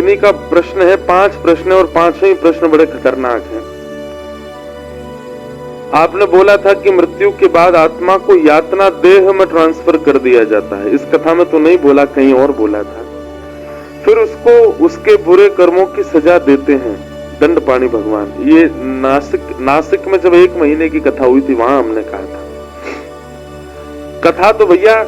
अग्नि का प्रश्न है, 5 प्रश्न है और 5 ही प्रश्न बड़े खतरनाक हैं। आपने बोला था कि मृत्यु के बाद आत्मा को यातना देह में ट्रांसफर कर दिया जाता है। इस कथा में तो नहीं बोला, कहीं और बोला था। फिर उसको उसके बुरे कर्मों की सजा देते हैं दंडपाणी भगवान। ये नासिक में जब 1 महीने की कथा हुई थी, वहां हमने कहा था। कथा तो भैया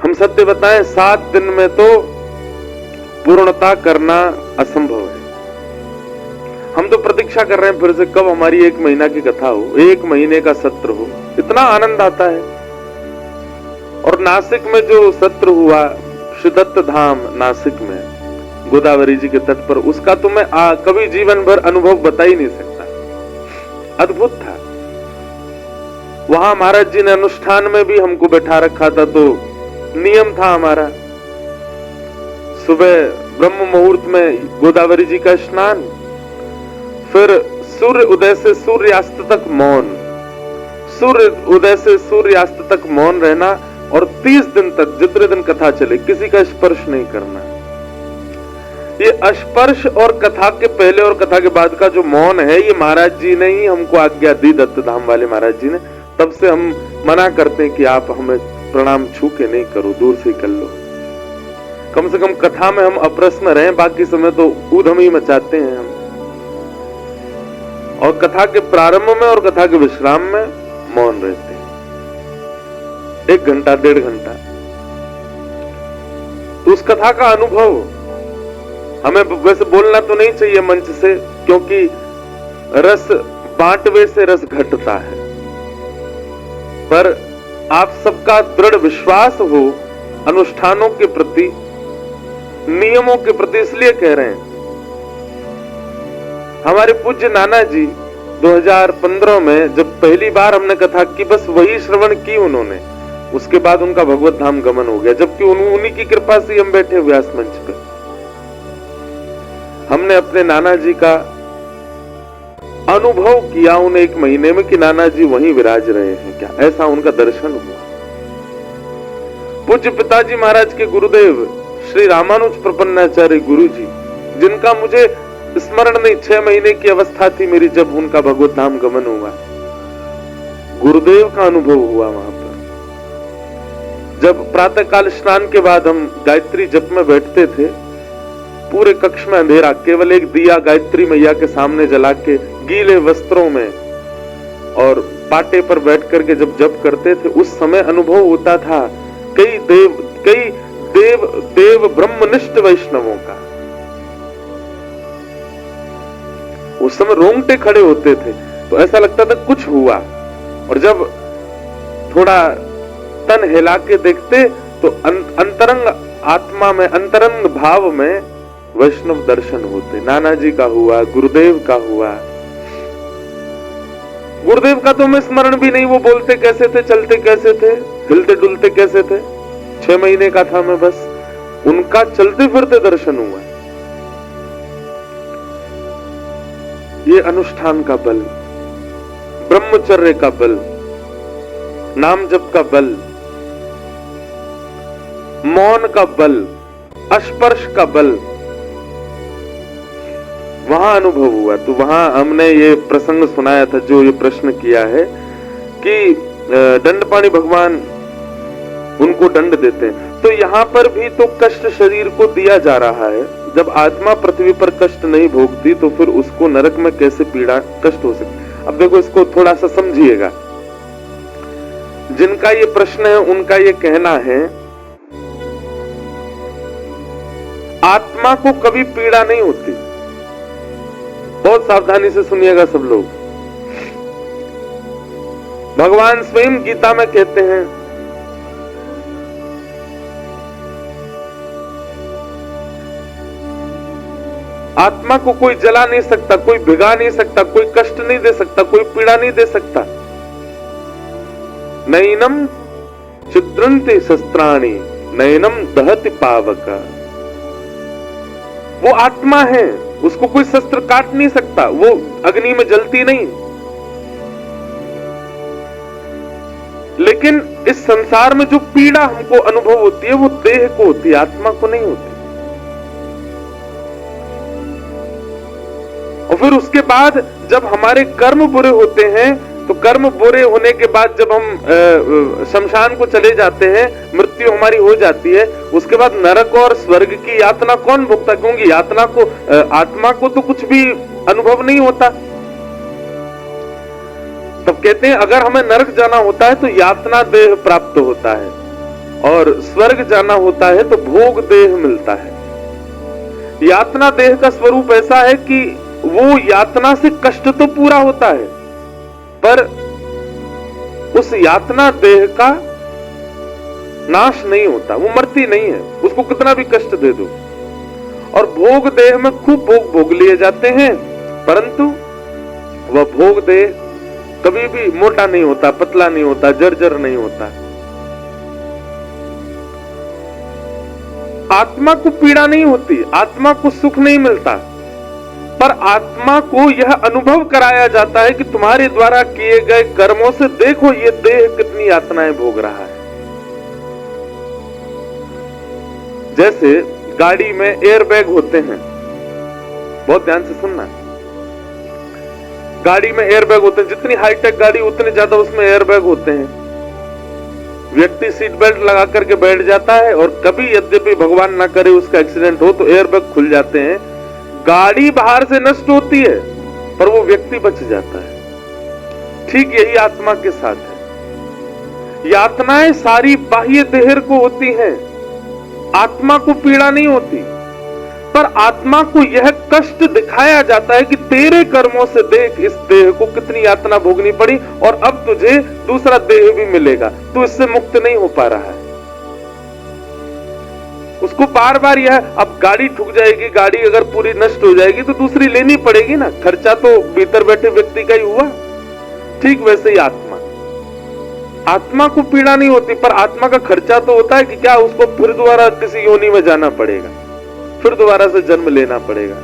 हम सत्य बताएं, 7 दिन में तो पूर्णता करना असंभव है। हम तो प्रतीक्षा कर रहे हैं फिर से कब हमारी 1 महीना की कथा हो, 1 महीने का सत्र हो, इतना आनंद आता है। और नासिक में जो सत्र हुआ, श्रीदत्त धाम नासिक में गोदावरी जी के तट पर, उसका तो मैं कभी जीवन भर अनुभव बता ही नहीं सकता। अद्भुत था। वहां महाराज जी ने अनुष्ठान में भी हमको बैठा रखा था। तो नियम था हमारा, सुबह ब्रह्म मुहूर्त में गोदावरी जी का स्नान, फिर सूर्य उदय से सूर्यास्त तक मौन, सूर्य उदय से सूर्यास्त तक मौन रहना, और 30 दिन तक जितने दिन कथा चले किसी का स्पर्श नहीं करना। ये स्पर्श और कथा के पहले और कथा के बाद का जो मौन है, ये महाराज जी ने ही हमको आज्ञा दी, दत्त धाम वाले महाराज जी ने। तब से हम मना करते हैं कि आप हमें प्रणाम छू के नहीं करो, दूर से कर लो। कम से कम कथा में हम अप्रश्न रहें, बाकी समय तो ऊधम ही मचाते हैं हम। और कथा के प्रारंभ में और कथा के विश्राम में मौन रहते हैं, 1 घंटा 1.5 घंटा। तो उस कथा का अनुभव हमें वैसे बोलना तो नहीं चाहिए मंच से, क्योंकि रस बांटवे से रस घटता है। पर आप सबका दृढ़ विश्वास हो अनुष्ठानों के प्रति, नियमों के प्रति, इसलिए कह रहे हैं। हमारे पूज्य नाना जी 2015 में जब पहली बार हमने कथा की, बस वही श्रवण की उन्होंने, उसके बाद उनका भगवत धाम गमन हो गया। जबकि उन्हीं की कृपा से हम बैठे व्यास मंच पे। हमने अपने नाना जी का अनुभव किया उन 1 महीने में कि नाना जी वहीं विराज रहे हैं क्या, ऐसा उनका दर्शन हुआ। पूज्य पिताजी महाराज के गुरुदेव श्री रामानुज प्रपन्नाचार्य गुरु जी, जिनका मुझे स्मरण नहीं, 6 महीने की अवस्था थी मेरी जब उनका भगवत धाम गमन हुआ। गुरुदेव का अनुभव हुआ वहां पर। जब प्रातः काल स्नान के बाद हम गायत्री जप में बैठते थे, पूरे कक्ष में अंधेरा, केवल एक दिया गायत्री मैया के सामने जला के गीले वस्त्रों में और पाटे पर बैठ करके जब जप करते थे, उस समय अनुभव होता था कई देव ब्रह्मनिष्ठ वैष्णवों का। उस समय रोंगटे खड़े होते थे, तो ऐसा लगता था कुछ हुआ। और जब थोड़ा तन हिला के देखते तो अंतरंग आत्मा में, अंतरंग भाव में वैष्णव दर्शन होते। नाना जी का हुआ, गुरुदेव का हुआ। गुरुदेव का तो हमें स्मरण भी नहीं, वो बोलते कैसे थे, चलते कैसे थे, हिलते डुलते कैसे थे। 6 महीने का था मैं, बस उनका चलते फिरते दर्शन हुआ। ये अनुष्ठान का बल, ब्रह्मचर्य का बल, नाम जप का बल, मौन का बल, स्पर्श का बल, वहां अनुभव हुआ। तो वहां हमने ये प्रसंग सुनाया था, जो ये प्रश्न किया है कि दंडपाणी भगवान उनको दंड देते हैं। तो यहाँ पर भी तो कष्ट शरीर को दिया जा रहा है। जब आत्मा पृथ्वी पर कष्ट नहीं भोगती तो फिर उसको नरक में कैसे पीड़ा कष्ट हो सकती। अब देखो, इसको थोड़ा सा समझिएगा। जिनका ये प्रश्न है उनका ये कहना है आत्मा को कभी पीड़ा नहीं होती। बहुत सावधानी से सुनिएगा सब लोग। भगवान स्वयं गीता में कहते हैं आत्मा को कोई जला नहीं सकता, कोई भिगा नहीं सकता, कोई कष्ट नहीं दे सकता, कोई पीड़ा नहीं दे सकता। नैनम चित्रंति शस्त्राणि नैनम दहति पावक। वो आत्मा है, उसको कोई शस्त्र काट नहीं सकता, वो अग्नि में जलती नहीं। लेकिन इस संसार में जो पीड़ा हमको अनुभव होती है वो देह को होती है, आत्मा को नहीं होती। और फिर उसके बाद जब हमारे कर्म बुरे होते हैं, तो कर्म बुरे होने के बाद जब हम शमशान को चले जाते हैं, मृत्यु हमारी हो जाती है, उसके बाद नरक और स्वर्ग की यातना कौन भुगता? क्योंकि यातना को आत्मा को तो कुछ भी अनुभव नहीं होता। तब कहते हैं अगर हमें नरक जाना होता है तो यातना देह प्राप्त होता है, और स्वर्ग जाना होता है तो भोग देह मिलता है। यातना देह का स्वरूप ऐसा है कि वो यातना से कष्ट तो पूरा होता है, पर उस यातना देह का नाश नहीं होता, वो मरती नहीं है, उसको कितना भी कष्ट दे दो। और भोग देह में खूब भोग भोग लिए जाते हैं, परंतु वह भोग देह कभी भी मोटा नहीं होता, पतला नहीं होता, जर्जर नहीं होता। आत्मा को पीड़ा नहीं होती, आत्मा को सुख नहीं मिलता, पर आत्मा को यह अनुभव कराया जाता है कि तुम्हारे द्वारा किए गए कर्मों से देखो ये देह कितनी यातनाएं भोग रहा है। जैसे गाड़ी में एयरबैग होते हैं, बहुत ध्यान से सुनना, गाड़ी में एयरबैग होते हैं, जितनी हाईटेक गाड़ी उतने ज्यादा उसमें एयरबैग होते हैं। व्यक्ति सीट बेल्ट लगा करके बैठ जाता है, और कभी यद्यपि भगवान ना करे उसका एक्सीडेंट हो तो एयरबैग खुल जाते हैं, गाड़ी बाहर से नष्ट होती है पर वो व्यक्ति बच जाता है। ठीक यही आत्मा के साथ है। यातनाएं सारी बाह्य देह को होती हैं, आत्मा को पीड़ा नहीं होती, पर आत्मा को यह कष्ट दिखाया जाता है कि तेरे कर्मों से देख इस देह को कितनी यातना भोगनी पड़ी, और अब तुझे दूसरा देह भी मिलेगा, तू इससे मुक्त नहीं हो पा रहा है। उसको बार बार यह, अब गाड़ी ठुक जाएगी, गाड़ी अगर पूरी नष्ट हो जाएगी तो दूसरी लेनी पड़ेगी ना, खर्चा तो भीतर बैठे व्यक्ति का ही हुआ। ठीक वैसे ही आत्मा को पीड़ा नहीं होती, पर आत्मा का खर्चा तो होता है कि क्या उसको फिर दोबारा किसी योनि में जाना पड़ेगा, फिर दोबारा से जन्म लेना पड़ेगा।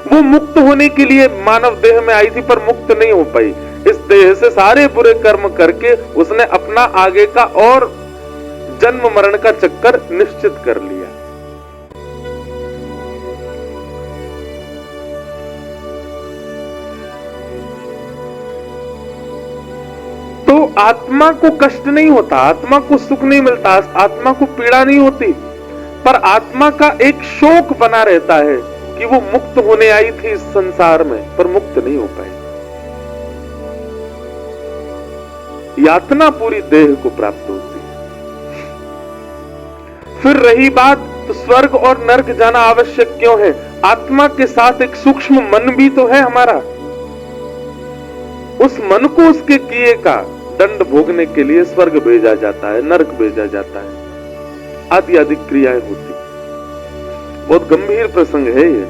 वो मुक्त होने के लिए मानव देह में आई थी, पर मुक्त नहीं हो पाई। इस देह से सारे बुरे कर्म करके उसने अपना आगे का और जन्म मरण का चक्कर निश्चित कर लिया। तो आत्मा को कष्ट नहीं होता, आत्मा को सुख नहीं मिलता, आत्मा को पीड़ा नहीं होती, पर आत्मा का एक शोक बना रहता है कि वो मुक्त होने आई थी इस संसार में, पर मुक्त नहीं हो पाई। यातना पूरी देह को प्राप्त होती है। फिर रही बात, तो स्वर्ग और नरक जाना आवश्यक क्यों है? आत्मा के साथ एक सूक्ष्म मन भी तो है हमारा। उस मन को उसके किए का दंड भोगने के लिए स्वर्ग भेजा जाता है, नरक भेजा जाता है, आदि आदि क्रियाएं होती। बहुत गंभीर प्रसंग है ये।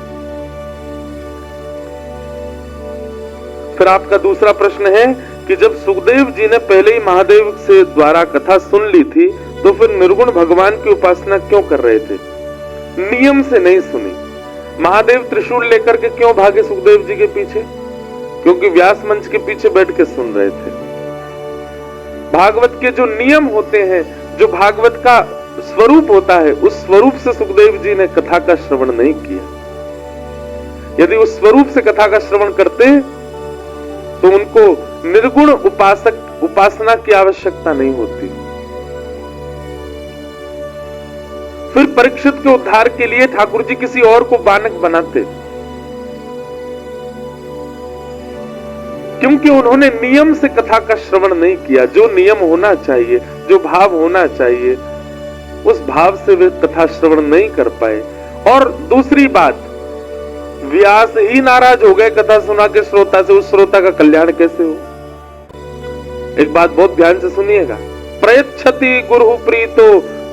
फिर आपका दूसरा प्रश्न है कि जब सुखदेव जी ने पहले ही महादेव से द्वारा कथा सुन ली थी, तो फिर निर्गुण भगवान की उपासना क्यों कर रहे थे? नियम से नहीं सुनी। महादेव त्रिशूल लेकर के क्यों भागे सुखदेव जी के पीछे? क्योंकि व्यास मंच के पीछे बैठ के सुन रहे थे। भागवत के जो नियम होते हैं, जो भागवत का स्वरूप होता है, उस स्वरूप से सुखदेव जी ने कथा का श्रवण नहीं किया। यदि उस स्वरूप से कथा का श्रवण करते तो उनको निर्गुण उपासना की आवश्यकता नहीं होती। फिर परीक्षित के उद्धार के लिए ठाकुर जी किसी और को बानक बनाते, क्योंकि उन्होंने नियम से कथा का श्रवण नहीं किया। जो नियम होना चाहिए, जो भाव होना चाहिए, उस भाव से वे कथा श्रवण नहीं कर पाए। और दूसरी बात, व्यास ही नाराज हो गए कथा सुना के श्रोता से, उस श्रोता का कल्याण कैसे हो? एक बात बहुत ध्यान से सुनिएगा, प्रयच्छति गुरु प्रीतो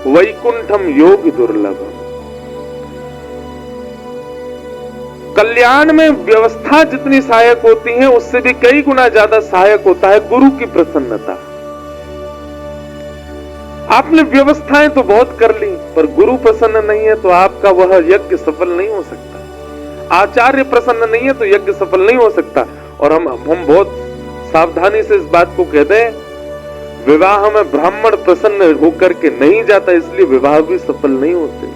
वैकुंठम योग दुर्लभम। कल्याण में व्यवस्था जितनी सहायक होती है, उससे भी कई गुना ज्यादा सहायक होता है गुरु की प्रसन्नता। आपने व्यवस्थाएं तो बहुत कर ली, पर गुरु प्रसन्न नहीं है तो आपका वह यज्ञ सफल नहीं हो सकता। आचार्य प्रसन्न नहीं है तो यज्ञ सफल नहीं हो सकता। और हम बहुत सावधानी से इस बात को कहते हैं, विवाह में ब्राह्मण प्रसन्न होकर के नहीं जाता, इसलिए विवाह भी सफल नहीं होते।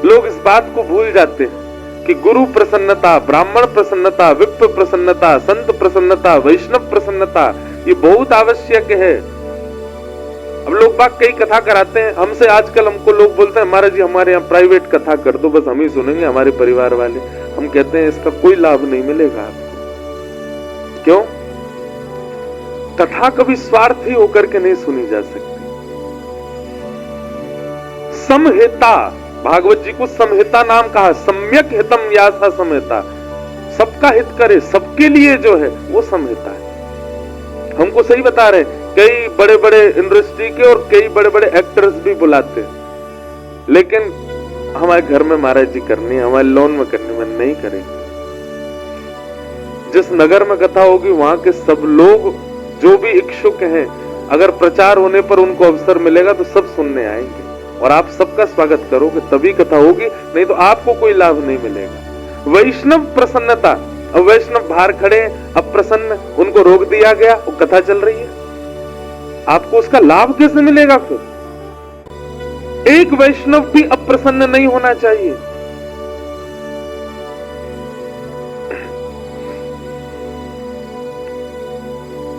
लोग इस बात को भूल जाते हैं कि गुरु प्रसन्नता, ब्राह्मण प्रसन्नता, विप्र प्रसन्नता, संत प्रसन्नता, वैष्णव प्रसन्नता ये बहुत आवश्यक है। अब लोग बाग कई कथा कराते हैं हमसे, आजकल हमको लोग बोलते हैं महाराज जी हमारे यहाँ प्राइवेट कथा कर दो, बस हम ही सुनेंगे, हमारे परिवार वाले। हम कहते हैं इसका कोई लाभ नहीं मिलेगा आपको। क्यों? कथा कभी स्वार्थी होकर के नहीं सुनी जा सकती। समहिता, भागवत जी को समहिता नाम कहा, सम्यक हितम यासा समहिता, सबका हित करे, सबके लिए जो है वो समहिता है। हमको सही बता रहे हैं, कई बड़े बड़े इंडस्ट्री के और कई बड़े बड़े एक्टर्स भी बुलाते हैं, लेकिन हमारे घर में महाराज जी करनी है, हमारे लोन में करनी, में नहीं करेंगे। जिस नगर में कथा होगी वहां के सब लोग जो भी इच्छुक हैं, अगर प्रचार होने पर उनको अवसर मिलेगा तो सब सुनने आएंगे और आप सबका स्वागत करोगे, तभी कथा होगी, नहीं तो आपको कोई लाभ नहीं मिलेगा। वैष्णव प्रसन्नता, अब वैष्णव बाहर खड़े अप्रसन्न, उनको रोक दिया गया, वो कथा चल रही है, आपको उसका लाभ कैसे मिलेगा? फिर एक वैष्णव भी अप्रसन्न नहीं होना चाहिए।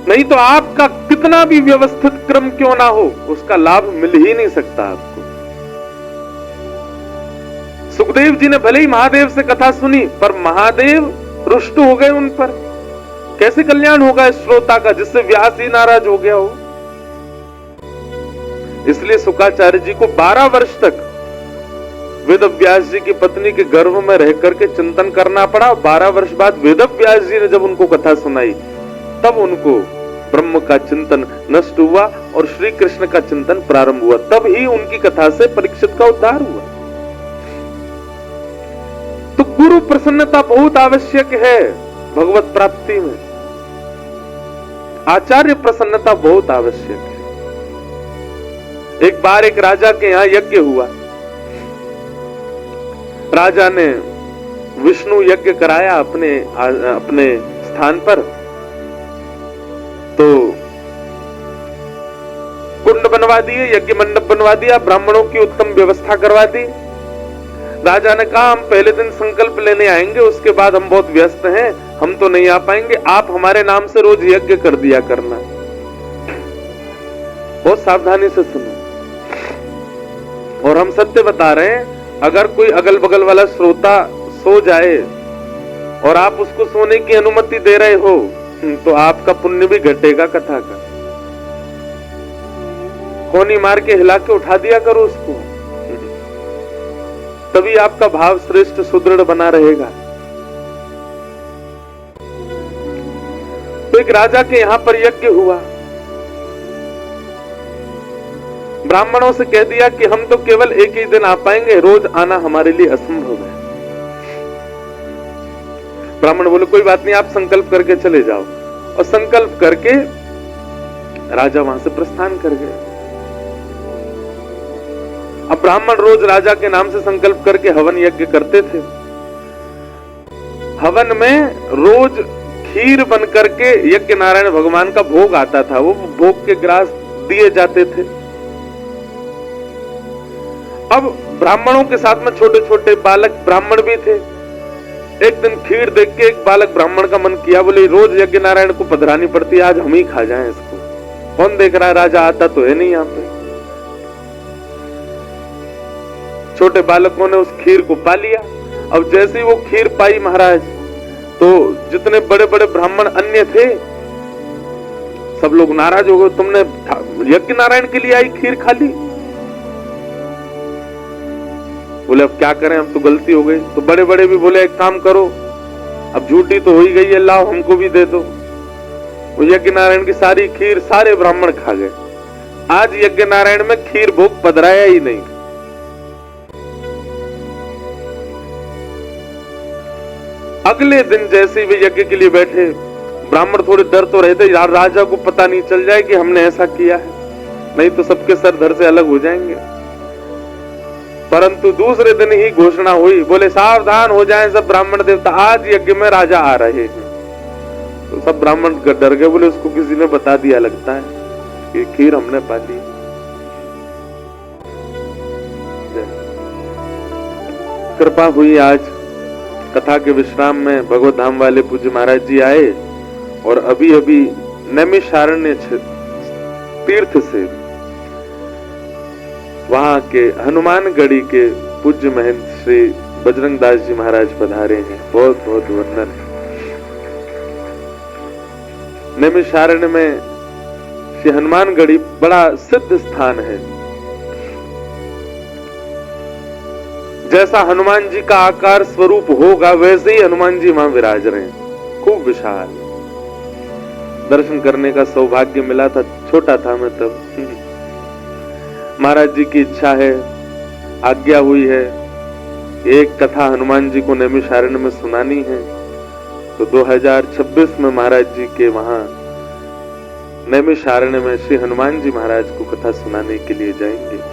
नहीं तो आपका कितना भी व्यवस्थित क्रम क्यों ना हो, उसका लाभ मिल ही नहीं सकता आपको। सुखदेव जी ने भले ही महादेव से कथा सुनी, पर महादेव रुष्ट हो गए उन पर। कैसे कल्याण होगा इस श्रोता का जिससे व्यास ही नाराज हो गया हो? इसलिए शुकाचार्य जी को 12 वर्ष तक वेद व्यास जी की पत्नी के गर्भ में रह करके चिंतन करना पड़ा। 12 वर्ष बाद वेद व्यास जी ने जब उनको कथा सुनाई, तब उनको ब्रह्म का चिंतन नष्ट हुआ और श्री कृष्ण का चिंतन प्रारंभ हुआ। तब ही उनकी कथा से परीक्षित का उद्धार हुआ। तो गुरु प्रसन्नता बहुत आवश्यक है भगवत प्राप्ति में। आचार्य प्रसन्नता बहुत आवश्यक है। एक बार एक राजा के यहां यज्ञ हुआ। राजा ने विष्णु यज्ञ कराया अपने स्थान पर। तो कुंड बनवा दिए, यज्ञ मंडप बनवा दिया, ब्राह्मणों की उत्तम व्यवस्था करवा दी। राजा ने कहा हम पहले दिन संकल्प लेने आएंगे, उसके बाद हम बहुत व्यस्त हैं, हम तो नहीं आ पाएंगे, आप हमारे नाम से रोज यज्ञ कर दिया करना। बहुत सावधानी से सुनो, और हम सत्य बता रहे हैं, अगर कोई अगल बगल वाला श्रोता सो जाए और आप उसको सोने की अनुमति दे रहे हो तो आपका पुण्य भी घटेगा कथा का। कोनी मार के हिला के उठा दिया करो उसको, तभी आपका भाव श्रेष्ठ सुदृढ़ बना रहेगा। तो एक राजा के यहां पर यज्ञ हुआ। ब्राह्मणों से कह दिया कि हम तो केवल एक ही दिन आ पाएंगे, रोज आना हमारे लिए असंभव है। ब्राह्मण बोले कोई बात नहीं, आप संकल्प करके चले जाओ। और संकल्प करके राजा वहां से प्रस्थान कर गए। अब ब्राह्मण रोज राजा के नाम से संकल्प करके हवन यज्ञ करते थे। हवन में रोज खीर बन करके यज्ञ नारायण भगवान का भोग आता था, वो भोग के ग्रास दिए जाते थे। अब ब्राह्मणों के साथ में छोटे छोटे बालक ब्राह्मण भी थे। एक दिन खीर देख के एक बालक ब्राह्मण का मन किया, बोले रोज यज्ञ नारायण को पधरानी पड़ती है, आज हम ही खा जाएं इसको। कौन देख रहा है, राजा आता तो है नहीं यहाँ पे। छोटे बालकों ने उस खीर को पा लिया। अब जैसे ही वो खीर पाई महाराज, तो जितने बड़े बड़े ब्राह्मण अन्य थे सब लोग नाराज हो गए, तुमने यज्ञ नारायण के लिए आई खीर खा ली। बोले अब क्या करें, अब तो गलती हो गई। तो बड़े बड़े भी बोले एक काम करो, अब झूठी तो हो ही गई है, लाओ हमको भी दे दो। वो यज्ञ नारायण की सारी खीर सारे ब्राह्मण खा गए। आज यज्ञ नारायण में खीर भोग पधराया ही नहीं। अगले दिन जैसे वे यज्ञ के लिए बैठे, ब्राह्मण थोड़े डर तो रहते, यार राजा को पता नहीं चल जाए कि हमने ऐसा किया है, नहीं तो सबके सर धड़ से अलग हो जाएंगे। परंतु दूसरे दिन ही घोषणा हुई, बोले सावधान हो जाएं सब ब्राह्मण देवता, आज यज्ञ में राजा आ रहे हैं। तो सब ब्राह्मण डर गए, बोले उसको किसी ने बता दिया लगता है कि खीर हमने पा ली। कृपा हुई, आज कथा के विश्राम में भगवत धाम वाले पूज्य महाराज जी आए और अभी अभी नैमिषारण्य तीर्थ से वहां के हनुमानगढ़ी के पूज्य महंत श्री बजरंग दास जी महाराज पधारे हैं। बहुत बहुत वंदन है। नैमिषारण्य में श्री हनुमानगढ़ी बड़ा सिद्ध स्थान है। जैसा हनुमान जी का आकार स्वरूप होगा वैसे ही हनुमान जी वहां विराज रहे हैं, खूब विशाल। दर्शन करने का सौभाग्य मिला था, छोटा था मैं तब। महाराज जी की इच्छा है, आज्ञा हुई है, एक कथा हनुमान जी को नैमिषारण्य में सुनानी है, तो 2026 में महाराज जी के वहां नैमिषारण्य में श्री हनुमान जी महाराज को कथा सुनाने के लिए जाएंगे।